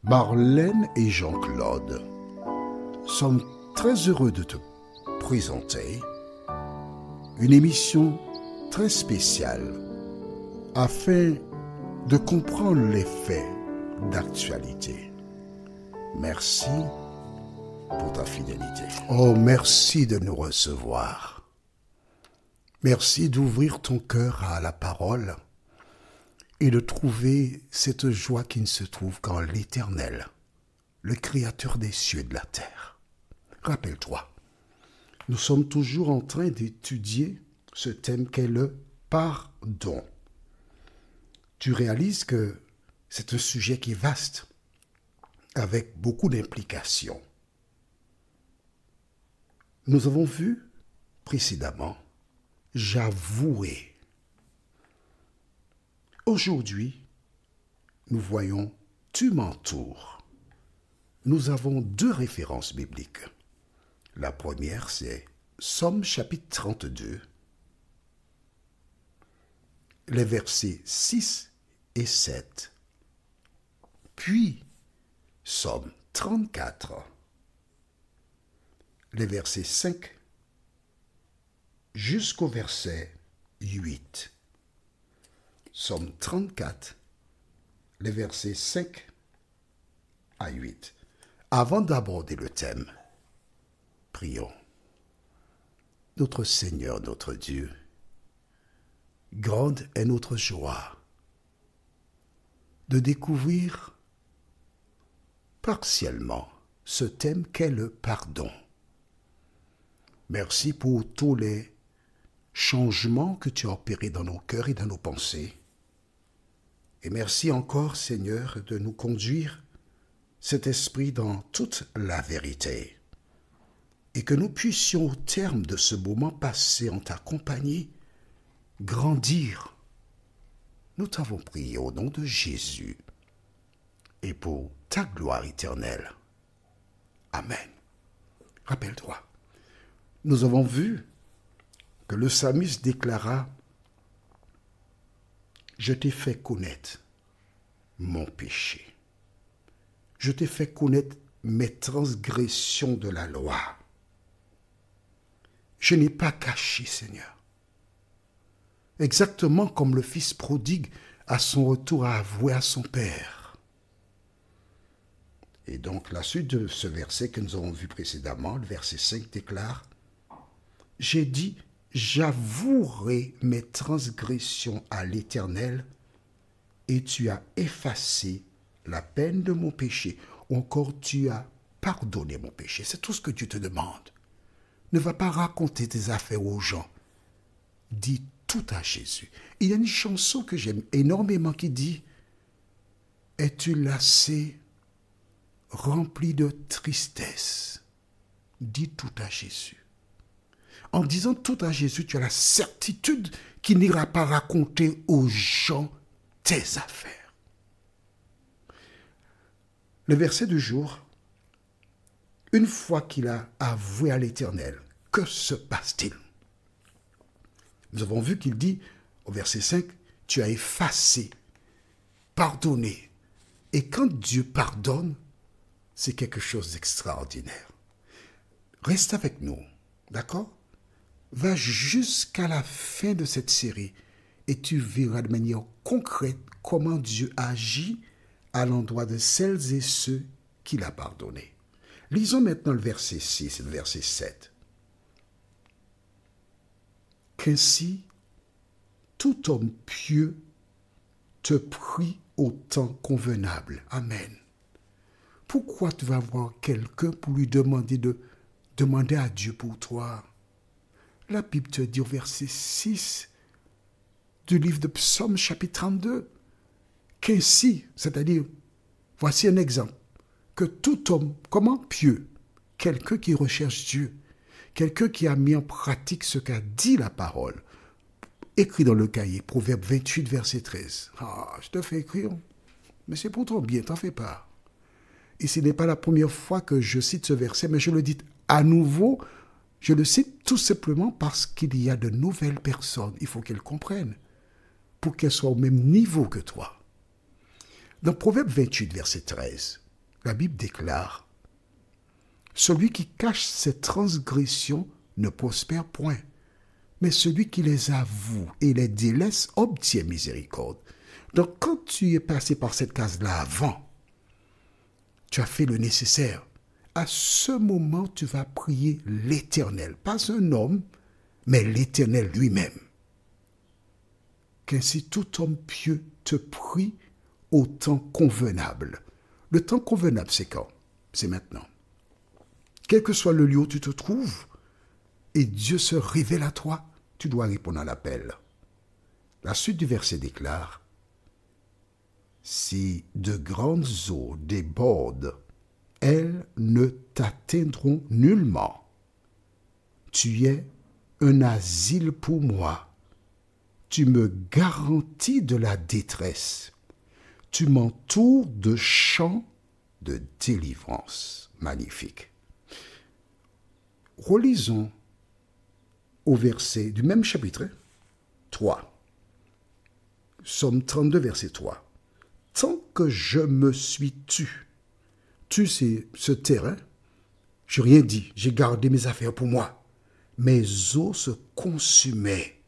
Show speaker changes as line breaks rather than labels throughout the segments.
Marlène et Jean-Claude sommes très heureux de te présenter une émission très spéciale afin de comprendre les faits d'actualité. Merci pour ta fidélité. Oh, merci de nous recevoir. Merci d'ouvrir ton cœur à la parole et de trouver cette joie qui ne se trouve qu'en l'Éternel, le Créateur des cieux et de la terre. Rappelle-toi, nous sommes toujours en train d'étudier ce thème qu'est le pardon. Tu réalises que c'est un sujet qui est vaste, avec beaucoup d'implications. Nous avons vu précédemment « j'avouerai ». Aujourd'hui, nous voyons « tu m'entoures ». Nous avons deux références bibliques. La première, c'est Psaume chapitre 32, les versets 6 et 7. Puis, Psaume 34, les versets 5 jusqu'au verset 8. Psaume 34, les versets 5 à 8. Avant d'aborder le thème, prions. Notre Seigneur, notre Dieu, grande est notre joie de découvrir partiellement ce thème qu'est le pardon. Merci pour tous les changements que tu as opérés dans nos cœurs et dans nos pensées. Et merci encore, Seigneur, de nous conduire cet esprit dans toute la vérité. Et que nous puissions, au terme de ce moment passé en ta compagnie, grandir. Nous t'avons prié au nom de Jésus et pour ta gloire éternelle. Amen. Rappelle-toi, nous avons vu que le psalmiste déclara « Je t'ai fait connaître mon péché. Je t'ai fait connaître mes transgressions de la loi. Je n'ai pas caché, Seigneur. » Exactement comme le fils prodigue à son retour a avoué à son père. Et donc la suite de ce verset que nous avons vu précédemment, le verset 5 déclare « J'ai dit, j'avouerai mes transgressions à l'Éternel, et tu as effacé la peine de mon péché, ou encore tu as pardonné mon péché. » C'est tout ce que Dieu te demande. Ne va pas raconter tes affaires aux gens. Dis tout à Jésus. Il y a une chanson que j'aime énormément qui dit « Es-tu lassé, rempli de tristesse ?» Dis tout à Jésus. En disant tout à Jésus, tu as la certitude qu'il n'ira pas raconter aux gens tes affaires. Le verset du jour, une fois qu'il a avoué à l'Éternel, que se passe-t-il? Nous avons vu qu'il dit au verset 5, tu as effacé, pardonné. Et quand Dieu pardonne, c'est quelque chose d'extraordinaire. Reste avec nous, d'accord? Va jusqu'à la fin de cette série et tu verras de manière concrète comment Dieu agit à l'endroit de celles et ceux qu'il a pardonnés. Lisons maintenant le verset 6 et le verset 7. Qu'ainsi, tout homme pieux te prie au temps convenable. Amen. Pourquoi tu vas voir quelqu'un pour lui demander à Dieu pour toi? La Bible te dit au verset 6 du livre de Psaume chapitre 32, qu'ainsi, c'est-à-dire, voici un exemple, que tout homme, comment pieux, quelqu'un qui recherche Dieu, quelqu'un qui a mis en pratique ce qu'a dit la parole, écrit dans le cahier, Proverbe 28, verset 13. Ah, je te fais écrire, mais c'est pour ton bien, t'en fais pas. Et ce n'est pas la première fois que je cite ce verset, mais je le dis à nouveau, je le cite tout simplement parce qu'il y a de nouvelles personnes, il faut qu'elles comprennent, pour qu'elles soient au même niveau que toi. Dans Proverbe 28, verset 13, La Bible déclare, celui qui cache ses transgressions ne prospère point, mais celui qui les avoue et les délaisse obtient miséricorde. Donc quand tu es passé par cette case-là avant, tu as fait le nécessaire. À ce moment, tu vas prier l'Éternel, pas un homme, mais l'Éternel lui-même. Qu'ainsi tout homme pieux te prie au temps convenable. Le temps convenable, c'est quand? C'est maintenant. Quel que soit le lieu où tu te trouves, et Dieu se révèle à toi, tu dois répondre à l'appel. La suite du verset déclare, si de grandes eaux débordent, elles ne t'atteindront nullement. Tu es un asile pour moi. Tu me garantis de la détresse. Tu m'entoures de chants de délivrance. Magnifique. Relisons au verset du même chapitre 3. Psaume 32, verset 3. Tant que je me suis tu, c'est ce terrain, je n'ai rien dit, j'ai gardé mes affaires pour moi. Mes os se consumaient.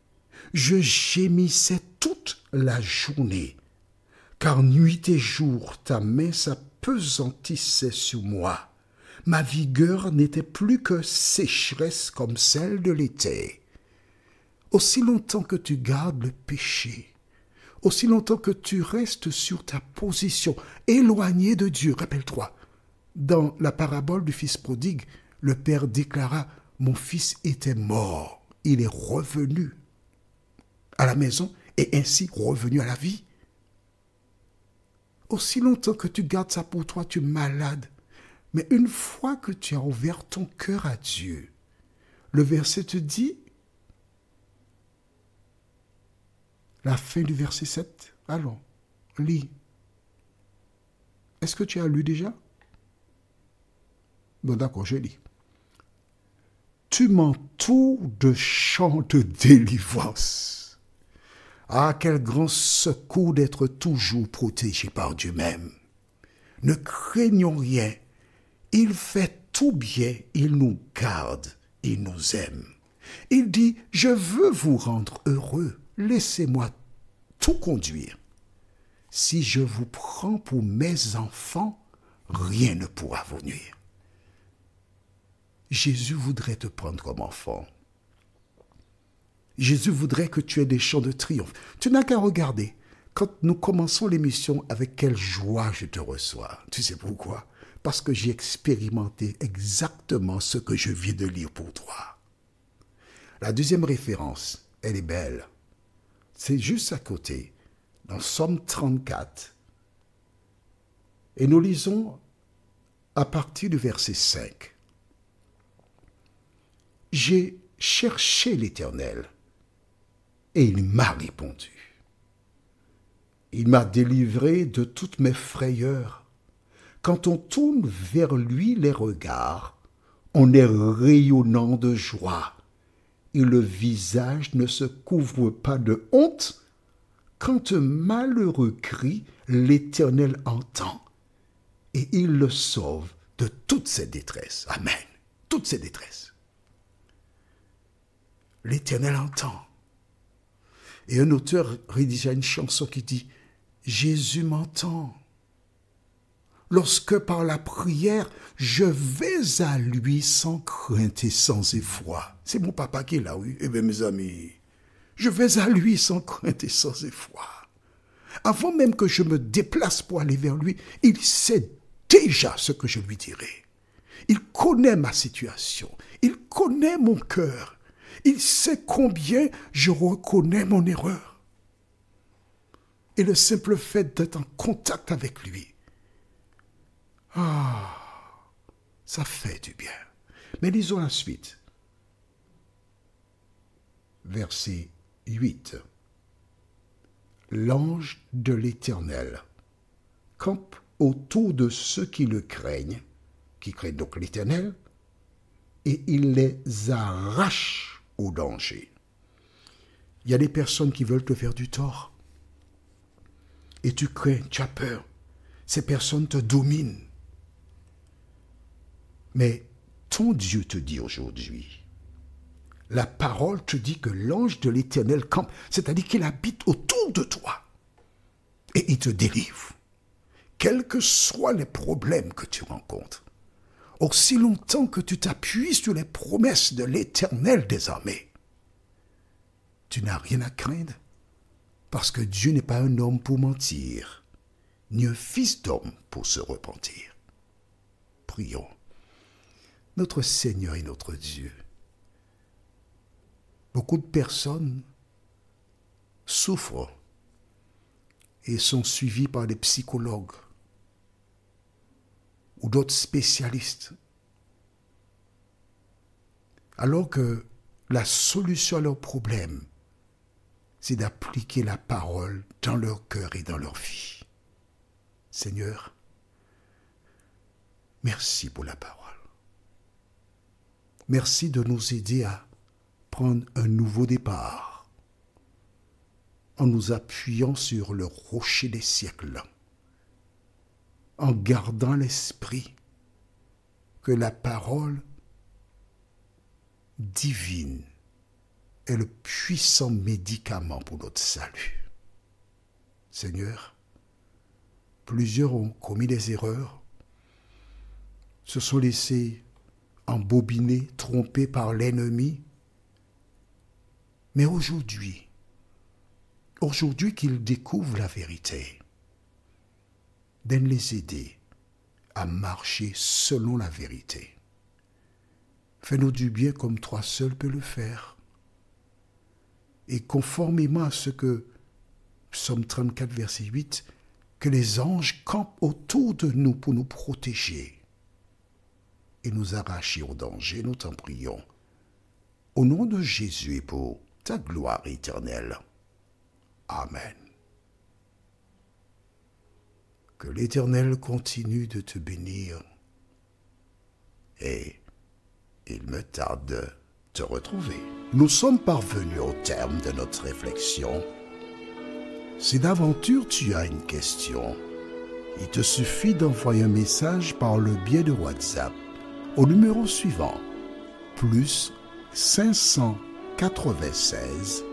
Je gémissais toute la journée, car nuit et jour ta main s'apesantissait sur moi. Ma vigueur n'était plus que sécheresse comme celle de l'été. Aussi longtemps que tu gardes le péché, aussi longtemps que tu restes sur ta position, éloigné de Dieu, rappelle-toi, dans la parabole du fils prodigue, le père déclara, mon fils était mort, il est revenu à la maison et ainsi revenu à la vie. Aussi longtemps que tu gardes ça pour toi, tu es malade. Mais une fois que tu as ouvert ton cœur à Dieu, le verset te dit, la fin du verset 7, allons, lis. Est-ce que tu as lu déjà? Bon, d'accord, je lis. Tu m'entoures de chants de délivrance. Ah, quel grand secours d'être toujours protégé par Dieu même. Ne craignons rien. Il fait tout bien, il nous garde, il nous aime. Il dit, je veux vous rendre heureux, laissez-moi tout conduire. Si je vous prends pour mes enfants, rien ne pourra vous nuire. Jésus voudrait te prendre comme enfant. Jésus voudrait que tu aies des chants de triomphe. Tu n'as qu'à regarder. Quand nous commençons l'émission, avec quelle joie je te reçois. Tu sais pourquoi? Parce que j'ai expérimenté exactement ce que je viens de lire pour toi. La deuxième référence, elle est belle. C'est juste à côté, dans Psaume 34. Et nous lisons à partir du verset 5. J'ai cherché l'Éternel et il m'a répondu. Il m'a délivré de toutes mes frayeurs. Quand on tourne vers lui les regards, on est rayonnant de joie et le visage ne se couvre pas de honte. Quand un malheureux crie, l'Éternel entend et il le sauve de toutes ses détresses. Amen. Toutes ses détresses. L'Éternel entend. Et un auteur rédigea une chanson qui dit « Jésus m'entend ». Lorsque par la prière, je vais à lui sans crainte et sans effroi. C'est mon papa qui est là, oui. Eh bien, mes amis, je vais à lui sans crainte et sans effroi. Avant même que je me déplace pour aller vers lui, il sait déjà ce que je lui dirai. Il connaît ma situation. Il connaît mon cœur. Il sait combien je reconnais mon erreur. Et le simple fait d'être en contact avec lui, ça fait du bien. Mais lisons la suite. Verset 8. L'ange de l'Éternel campe autour de ceux qui le craignent, qui craignent donc l'Éternel, et il les arrache au danger. Il y a des personnes qui veulent te faire du tort. Et tu crains, tu as peur. Ces personnes te dominent. Mais ton Dieu te dit aujourd'hui, la parole te dit que l'ange de l'Éternel campe, c'est-à-dire qu'il habite autour de toi et il te délivre, quels que soient les problèmes que tu rencontres. Aussi longtemps que tu t'appuies sur les promesses de l'Éternel des armées, tu n'as rien à craindre, parce que Dieu n'est pas un homme pour mentir, ni un fils d'homme pour se repentir. Prions. Notre Seigneur et notre Dieu, beaucoup de personnes souffrent et sont suivies par des psychologues ou d'autres spécialistes, alors que la solution à leurs problèmes, c'est d'appliquer la parole dans leur cœur et dans leur vie. Seigneur, merci pour la parole. Merci de nous aider à prendre un nouveau départ en nous appuyant sur le rocher des siècles, en gardant l'esprit que la parole divine est le puissant médicament pour notre salut. Seigneur, plusieurs ont commis des erreurs, se sont laissés embobiner, trompés par l'ennemi, mais aujourd'hui qu'ils découvrent la vérité, d'aide les aider à marcher selon la vérité. Fais-nous du bien comme toi seul peux le faire. Et conformément à ce que Psaume 34, verset 8, que les anges campent autour de nous pour nous protéger et nous arracher au danger, nous t'en prions. Au nom de Jésus et pour ta gloire éternelle. Amen. Que l'Éternel continue de te bénir et il me tarde de te retrouver. Nous sommes parvenus au terme de notre réflexion. Si d'aventure tu as une question, il te suffit d'envoyer un message par le biais de WhatsApp au numéro suivant, plus 596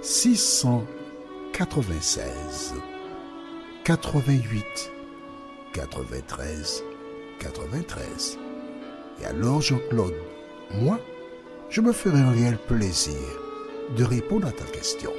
696 88 93 93. Et alors Jean-Claude, moi, je me ferai un réel plaisir de répondre à ta question.